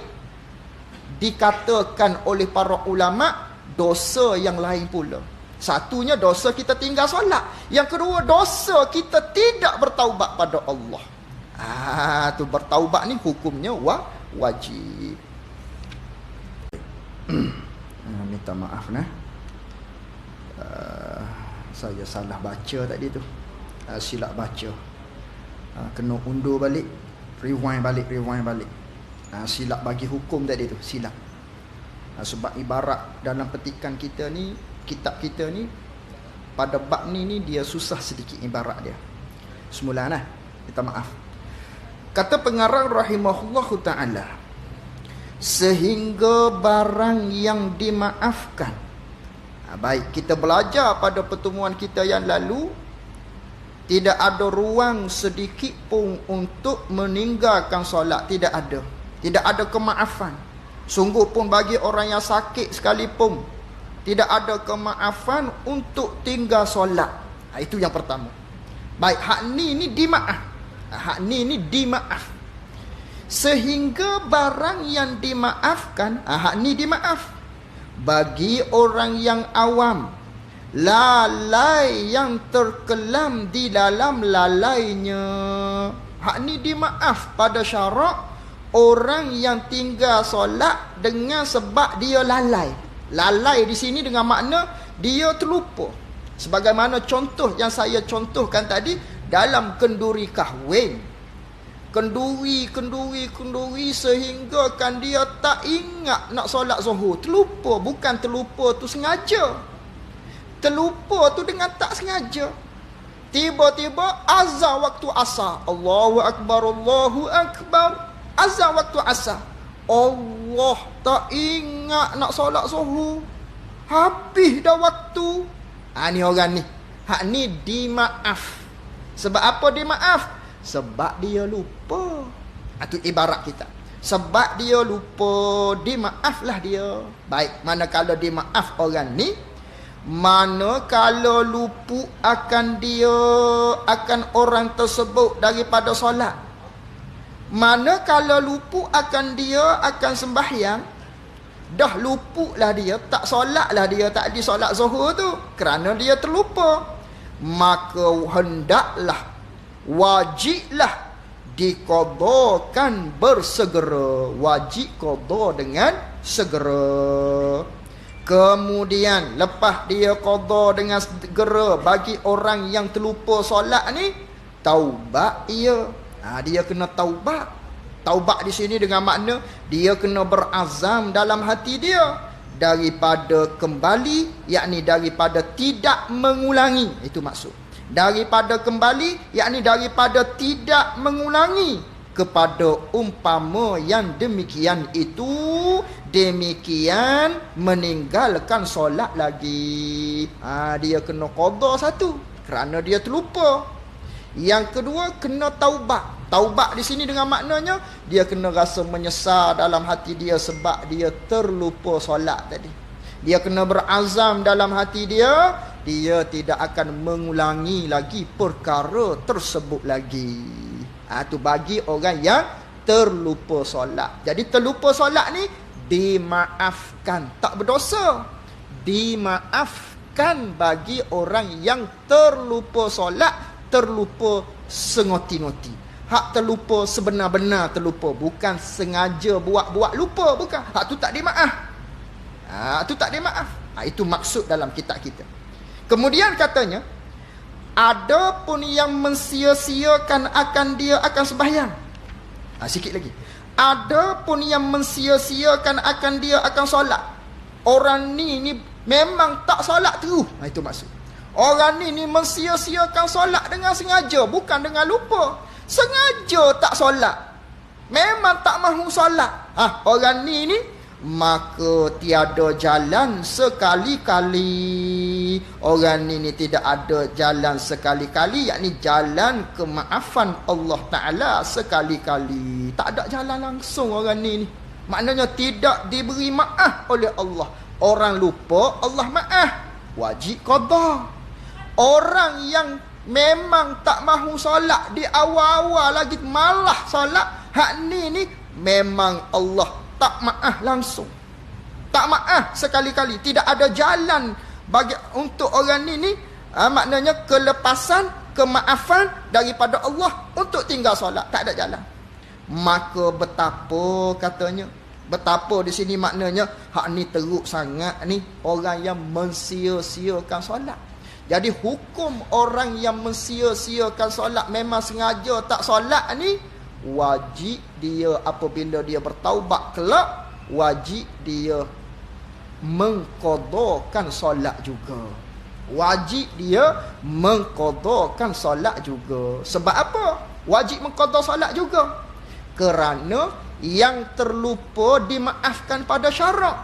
dikatakan oleh para ulama dosa yang lain pula. Satunya dosa kita tinggal solat. Yang kedua dosa kita tidak bertaubat pada Allah. Tu bertaubat ni hukumnya wajib. Minta maaf nah. Saya salah baca tadi tu. Silap baca. Kena undur balik, rewind balik. Silap bagi hukum tadi tu, silap. Sebab ibarat dalam petikan kita ni, kitab kita ni, pada bab ni dia susah sedikit ibarat dia. Semula nah, minta maaf. Kata pengarang rahimahullahu ta'ala, sehingga barang yang dimaafkan. Baik, kita belajar pada pertemuan kita yang lalu, tidak ada ruang sedikit pun untuk meninggalkan solat. Tidak ada. Tidak ada kemaafan. Sungguh pun bagi orang yang sakit sekalipun, tidak ada kemaafan untuk tinggal solat. Itu yang pertama. Baik, hak ni dimaaf. Hak ni dimaaf. Sehingga barang yang dimaafkan, hak ni dimaaf. Bagi orang yang awam, lalai yang terkelam di dalam lalainya. Hak ni dimaaf pada syarak orang yang tinggal solat dengan sebab dia lalai. Lalai di sini dengan makna dia terlupa. Sebagaimana contoh yang saya contohkan tadi dalam kenduri kahwin. Kenduri sehingga kan dia tak ingat nak solat zuhur. Terlupa, bukan terlupa tu sengaja. Terlupa tu dengan tak sengaja. Tiba-tiba azan waktu asar. Allahu Akbar. Azan waktu asar. Allah tak ingat nak solat zuhur. Habis dah waktu. Ni orang ni. Hak ni dimaaf. Sebab apa dimaaf? Sebab dia lupa. Itu ibarat kita. Sebab dia lupa, dimaaflah dia. Baik, manakala dimaaf orang ni, manakala lupa akan dia, akan orang tersebut daripada solat. Manakala lupa akan dia, akan sembahyang, dah lupalah dia, tak solatlah dia, tak di solat zuhur tu, kerana dia terlupa. Maka hendaklah, wajiblah diqadakan bersegera. Wajib qada dengan segera. Kemudian lepas dia qada dengan segera bagi orang yang terlupa solat ni, taubat ia. Dia kena taubat. Taubat di sini dengan makna dia kena berazam dalam hati dia daripada kembali, yakni daripada tidak mengulangi. Itu maksud. Daripada kembali, yakni daripada tidak mengulangi kepada umpama yang demikian itu, demikian meninggalkan solat lagi. Dia kena qada satu kerana dia terlupa. Yang kedua, kena taubat. Taubat di sini dengan maknanya dia kena rasa menyesal dalam hati dia sebab dia terlupa solat tadi. Dia kena berazam dalam hati dia, dia tidak akan mengulangi lagi perkara tersebut lagi. Itu bagi orang yang terlupa solat. Jadi terlupa solat ni dimaafkan, tak berdosa. Dimaafkan bagi orang yang terlupa solat, terlupa sengoti-ngoti. Hak terlupa sebenar-benar terlupa, bukan sengaja buat-buat lupa, bukan. Hak tu tak dimaaf. Itu tak dimaaf. Itu maksud dalam kitab kita. Kemudian katanya, ada pun yang mensia-siakan akan dia akan sembahyang. Sikit lagi. Ada pun yang mensia-siakan akan dia akan solat. Orang ni memang tak solat terus. Itu maksud. Orang ni mensia-siakan solat dengan sengaja, bukan dengan lupa. Sengaja tak solat. Memang tak mahu solat. Orang ni maka tiada jalan sekali-kali. Orang ni tidak ada jalan sekali-kali, yakni jalan kemaafan Allah Ta'ala sekali-kali. Tak ada jalan langsung orang ni. Maknanya tidak diberi maaf oleh Allah. Orang lupa, Allah maaf. Wajib qada. Orang yang memang tak mahu solat di awal-awal lagi, malah solat, Hak ni memang Allah tak maaf langsung. Tak maaf sekali-kali. Tidak ada jalan bagi untuk orang ni maknanya kelepasan, kemaafan daripada Allah untuk tinggal solat. Tak ada jalan. Maka betapa katanya, betapa di sini maknanya hak ni teruk sangat ni orang yang mensia-siakan solat. Jadi hukum orang yang mensia-siakan solat, memang sengaja tak solat ni, wajib dia apabila dia bertaubat kelak, wajib dia mengqadakan solat juga. Wajib dia mengqadakan solat juga. Sebab apa wajib mengqada solat juga? Kerana yang terlupa dimaafkan pada syarak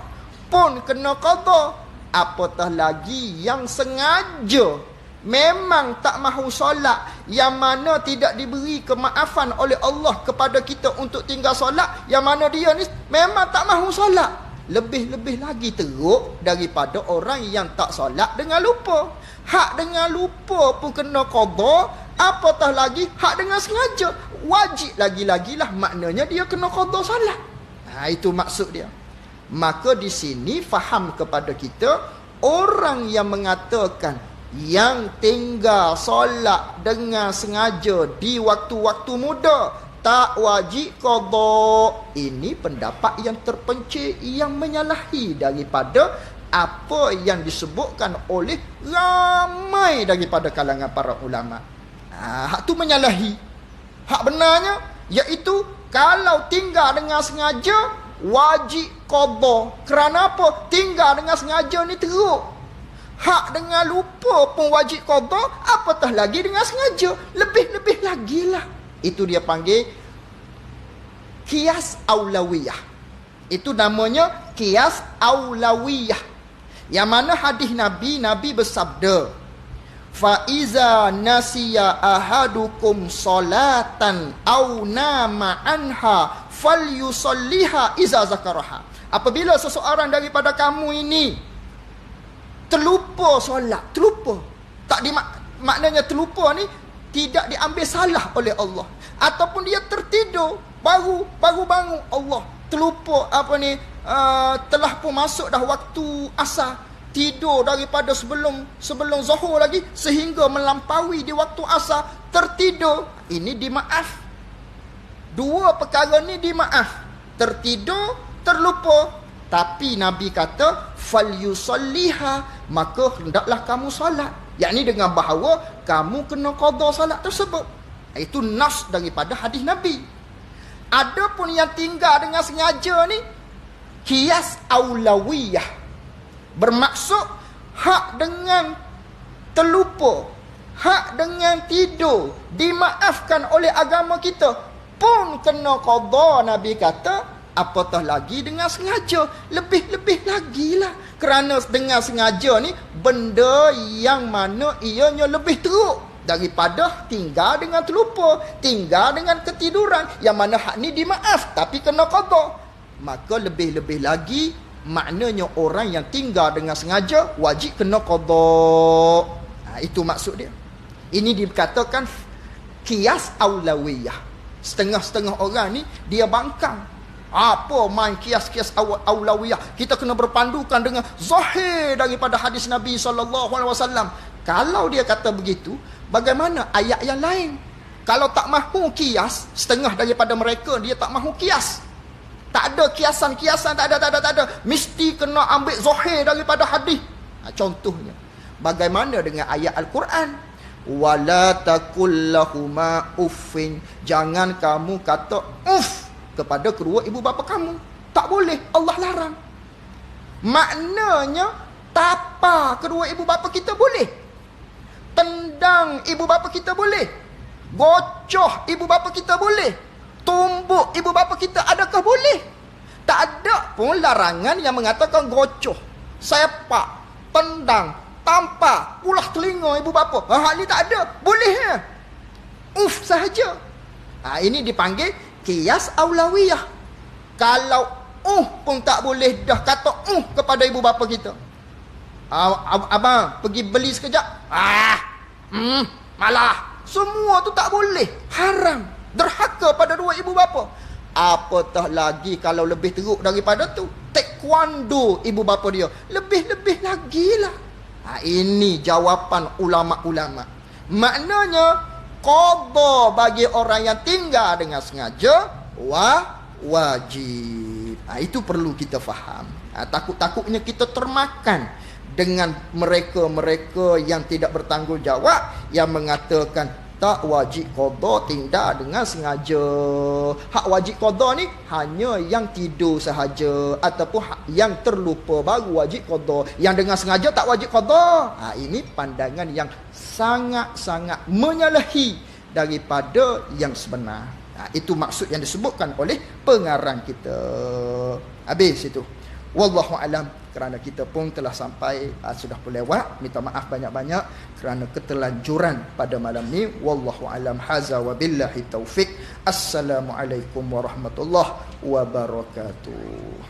pun kena qada, apatah lagi yang sengaja memang tak mahu solat, yang mana tidak diberi kemaafan oleh Allah kepada kita untuk tinggal solat, yang mana dia ni memang tak mahu solat. Lebih-lebih lagi teruk daripada orang yang tak solat dengan lupa. Hak dengan lupa pun kena qada, apatah lagi hak dengan sengaja. Wajib lagi-lagilah, maknanya dia kena qada solat. Itu maksud dia. Maka di sini faham kepada kita, orang yang mengatakan yang tinggal solat dengan sengaja di waktu-waktu muda tak wajib qada, ini pendapat yang terpencil, yang menyalahi daripada apa yang disebutkan oleh ramai daripada kalangan para ulama. Hak tu menyalahi. Hak benarnya iaitu kalau tinggal dengan sengaja wajib qada. Kerana apa? Tinggal dengan sengaja ni teruk. Hak dengan lupa pun wajib qada, apatah lagi dengan sengaja. Lebih-lebih lagilah. Itu dia panggil qiyas aulawiyah. Itu namanya qiyas aulawiyah. Yang mana hadis Nabi bersabda, fa iza nasiya ahadukum salatan aw nama anha falyusalliha iza zakaraha. Apabila seseorang daripada kamu ini terlupa solat, terlupa, tak maknanya terlupa ni tidak diambil salah oleh Allah, ataupun dia tertidur baru bangun, Allah terlupa telah pun masuk dah waktu asar, tidur daripada sebelum zuhur lagi sehingga melampaui di waktu asar, tertidur, ini dimaaf. Dua perkara ni dimaaf, tertidur, terlupa. Tapi Nabi kata falyusalliha, maka hendaklah kamu solat, yakni dengan bahawa kamu kena qada solat tersebut. Itu nas daripada hadis Nabi. Adapun yang tinggal dengan sengaja ni qiyas aulawiyah, bermaksud hak dengan terlupa, hak dengan tidur dimaafkan oleh agama kita pun kena qada. Nabi kata apatah lagi dengan sengaja. Lebih-lebih lagilah. Kerana dengan sengaja ni benda yang mana ianya lebih teruk daripada tinggal dengan terlupa, tinggal dengan ketiduran, yang mana hak ni dimaaf tapi kena qada. Maka lebih-lebih lagi, maknanya orang yang tinggal dengan sengaja wajib kena qada. Itu maksud dia. Ini dikatakan qiyas aulawiyah. Setengah-setengah orang ni dia bangkang, apa main kias-kias aulawiyah, kita kena berpandukan dengan zahir daripada hadis Nabi SAW. Kalau dia kata begitu, bagaimana ayat yang lain? Kalau tak mahu kias, setengah daripada mereka dia tak mahu kias, tak ada kiasan-kiasan, tak ada, mesti kena ambil zahir daripada hadis. Contohnya, bagaimana dengan ayat Al-Quran, wala taqul lahuma uffin, jangan kamu kata uff kepada kedua ibu bapa kamu. Tak boleh, Allah larang. Maknanya tapa kedua ibu bapa kita boleh, tendang ibu bapa kita boleh, gocoh ibu bapa kita boleh, tumbuk ibu bapa kita, adakah boleh? Tak ada pun larangan yang mengatakan gocoh, sepak, tendang, tampar, ulah telinga ibu bapa. Hal ni tak ada, boleh ya? Sahaja. Ini dipanggil qiyas aulawiyah. Kalau pun tak boleh dah kata kepada ibu bapa kita. Abang pergi beli sekejap. Malah. Semua tu tak boleh, haram. Derhaka pada dua ibu bapa. Apatah lagi kalau lebih teruk daripada tu, taekwondo ibu bapa dia. Lebih-lebih lagi lah. Ini jawapan ulama-ulama. Maknanya, qada bagi orang yang tinggal dengan sengaja wajib. Itu perlu kita faham. Takut-takutnya kita termakan dengan mereka-mereka yang tidak bertanggungjawab, yang mengatakan tak wajib qada tinggal dengan sengaja. Hak wajib qada ni hanya yang tidur sahaja, ataupun yang terlupa baru wajib qada. Yang dengan sengaja tak wajib qada. Ini pandangan yang sangat-sangat menyalahi daripada yang sebenar. Itu maksud yang disebutkan oleh pengarang kita. Habis itu. Wallahu alam, kerana kita pun telah sampai, sudah pun lewat. Minta maaf banyak-banyak kerana keterlanjuran pada malam ni. Wallahu alam, haza wa billahi taufik. Assalamualaikum warahmatullahi wabarakatuh.